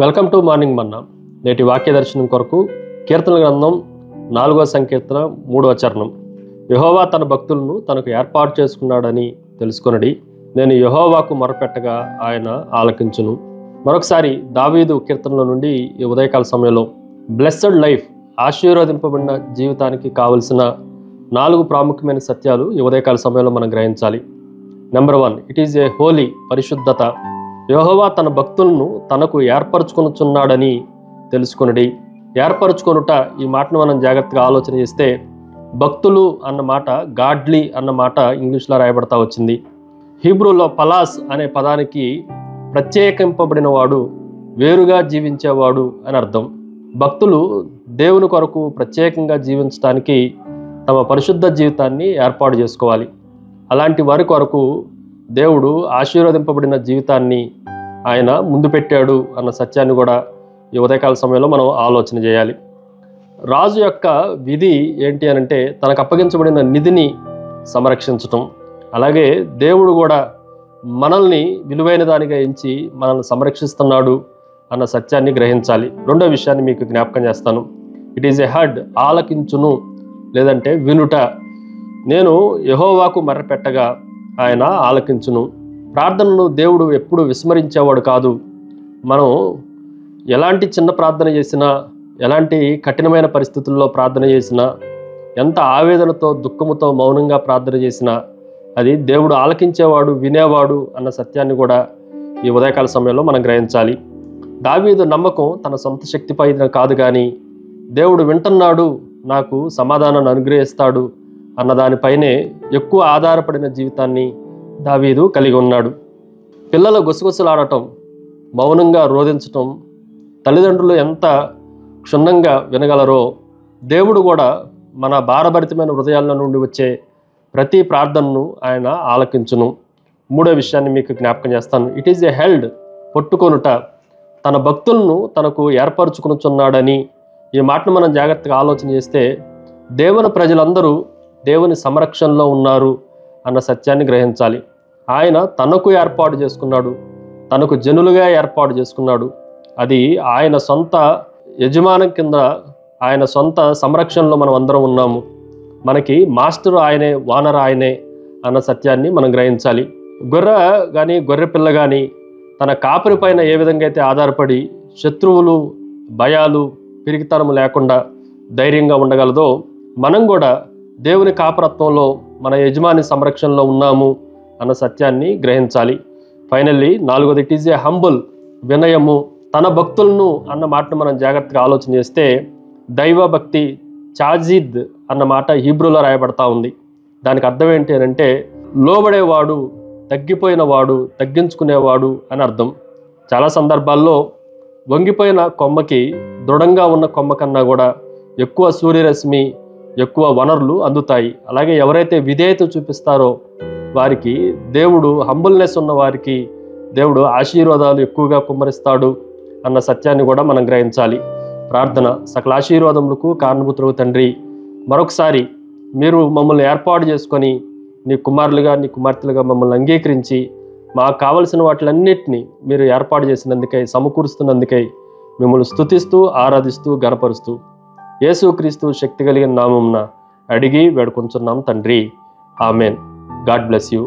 Welcome to morning మన్నా. నేటి వాక్య దర్శనం కొరకు కీర్తన గ్రంథం 4వ సంకీర్తన 3వ చరణం. యెహోవా తన భక్తులను తనకు ఏర్పాటు చేసుకున్నాడని తెలుసుకొనడి, నేను యెహోవాకు మొరపెట్టగా ఆయన ఆలకించును. మరొకసారి దావీదు కీర్తనలో నుండి ఈ ఉదయకాల సమయంలో బ్లెస్సడ్ లైఫ్, ఆశీర్వదింపబడిన జీవితానికి కావలసిన 4 ప్రాముఖ్యమైన సత్యాలు ఈ ఉదయకాల సమయంలో మనం గ్రహించాలి. Number 1, it is a holy, పరిశుద్ధత. యెహోవా తన భక్తులను తనకు ఏర్పరచుకొనుచున్నాడని తెలుసుకొనుడి. ఏర్పరచుకొనుట, ఈ మాటను మనం జాగ్రత్తగా ఆలోచన చేస్తే భక్తులు అన్న మాట గాడ్లీ అన్న మాట ఇంగ్లీష్లో రాయబడతా వచ్చింది. హీబ్రూలో పలాస్ అనే పదానికి ప్రత్యేకింపబడిన వాడు, వేరుగా జీవించేవాడు అని అర్థం. భక్తులు దేవుని కొరకు ప్రత్యేకంగా జీవించడానికి తమ పరిశుద్ధ జీవితాన్ని ఏర్పాటు చేసుకోవాలి. అలాంటి వారి కొరకు దేవుడు ఆశీర్వదింపబడిన జీవితాన్ని ఆయన ముందు పెట్టాడు అన్న సత్యాన్ని కూడా ఈ ఉదయకాల సమయంలో మనం ఆలోచన చేయాలి. రాజు యొక్క విధి ఏంటి అనంటే తనకు అప్పగించబడిన నిధిని సంరక్షించటం. అలాగే దేవుడు కూడా మనల్ని విలువైన దానిగా ఎంచి మనల్ని సంరక్షిస్తున్నాడు అన్న సత్యాన్ని గ్రహించాలి. రెండో విషయాన్ని మీకు జ్ఞాపకం చేస్తాను. ఇట్ ఈజ్ ఎ హర్డ్, ఆలకించును లేదంటే వినుట. నేను యెహోవాకు మొరపెట్టగా ఆయన ఆలకించును. ప్రార్థనను దేవుడు ఎప్పుడు విస్మరించేవాడు కాదు. మనం ఎలాంటి చిన్న ప్రార్థన చేసినా, ఎలాంటి కఠినమైన పరిస్థితుల్లో ప్రార్థన చేసినా, ఎంత ఆవేదనతో దుఃఖముతో మౌనంగా ప్రార్థన చేసినా అది దేవుడు ఆలకించేవాడు, వినేవాడు అన్న సత్యాన్ని కూడా ఈ ఉదయకాల సమయంలో మనం గ్రహించాలి. దావీదు నమ్మకం తన సొంత శక్తిపై కాదు, కానీ దేవుడు వింటున్నాడు, నాకు సమాధానాన్ని అనుగ్రహిస్తాడు అన్న దానిపైనే ఎక్కువ ఆధారపడిన జీవితాన్ని దావీదు కలిగి ఉన్నాడు. పిల్లలు గుసగుసలాడటం, మౌనంగా రోధించటం తల్లిదండ్రులు ఎంత క్షుణ్ణంగా వినగలరో దేవుడు కూడా మన భారభరితమైన హృదయాల నుండి వచ్చే ప్రతి ప్రార్థనను ఆయన ఆలకించును. మూడో విషయాన్ని మీకు జ్ఞాపకం చేస్తాను. ఇట్ ఈజ్ ఎ హెల్డ్, పట్టుకొనుట. తన భక్తులను తనకు ఏర్పరచుకొనుచున్నాడని ఈ మాటను మనం జాగ్రత్తగా ఆలోచన చేస్తే దేవుని ప్రజలందరూ దేవుని సంరక్షణలో ఉన్నారు అన్న సత్యాన్ని గ్రహించాలి. ఆయన తనకు ఏర్పాటు చేసుకున్నాడు, తనకు జనులుగా ఏర్పాటు చేసుకున్నాడు. అది ఆయన సొంత యజమానం కింద, ఆయన సొంత సంరక్షణలో మనం అందరం ఉన్నాము. మనకి మాస్టర్ ఆయనే, వానర్ ఆయనే అన్న సత్యాన్ని మనం గ్రహించాలి. గొర్రె కానీ గొర్రె పిల్ల కానీ తన కాపరి పైన ఏ విధంగా అయితే ఆధారపడి శత్రువులు, భయాలు, పిరికితనము లేకుండా ధైర్యంగా ఉండగలదో, మనం కూడా దేవుని కాపరత్వంలో మన యజమాని సంరక్షణలో ఉన్నాము అన్న సత్యాన్ని గ్రహించాలి. ఫైనల్లీ 4వది, ఇట్ ఈజ్ ఏ హంబుల్, వినయము. తన భక్తులను అన్న మాటను మనం జాగ్రత్తగా ఆలోచన చేస్తే దైవభక్తి, చాజిద్ అన్న మాట హీబ్రూలో రాయబడతా ఉంది. దానికి అర్థం ఏంటి అని అంటే లోబడేవాడు, తగ్గిపోయినవాడు, తగ్గించుకునేవాడు అని అర్థం. చాలా సందర్భాల్లో వంగిపోయిన కొమ్మకి దృఢంగా ఉన్న కొమ్మ కన్నా కూడా ఎక్కువ సూర్యరశ్మి, ఎక్కువ వనరులు అందుతాయి. అలాగే ఎవరైతే విధేయత చూపిస్తారో వారికి దేవుడు, హంబుల్నెస్ ఉన్న వారికి దేవుడు ఆశీర్వాదాలు ఎక్కువగా కుమ్మరిస్తాడు అన్న సత్యాన్ని కూడా మనం గ్రహించాలి. ప్రార్థన. సకల ఆశీర్వాదములకు కారణభూతుడు తండ్రి, మరొకసారి మీరు మమ్మల్ని ఏర్పాటు చేసుకొని నీ కుమారులుగా, నీ కుమార్తెలుగా మమ్మల్ని అంగీకరించి మాకు కావలసిన వాటిలన్నిటినీ మీరు ఏర్పాటు చేసినందుకై, సమకూరుస్తున్నందుకై మిమ్మల్ని స్తుతిస్తూ, ఆరాధిస్తూ, గణపరుస్తూ యేసుక్రీస్తు శక్తి కలిగిన నామమున అడిగి వేడుకొంచున్నాం తండ్రి. ఆమెన్. God bless you.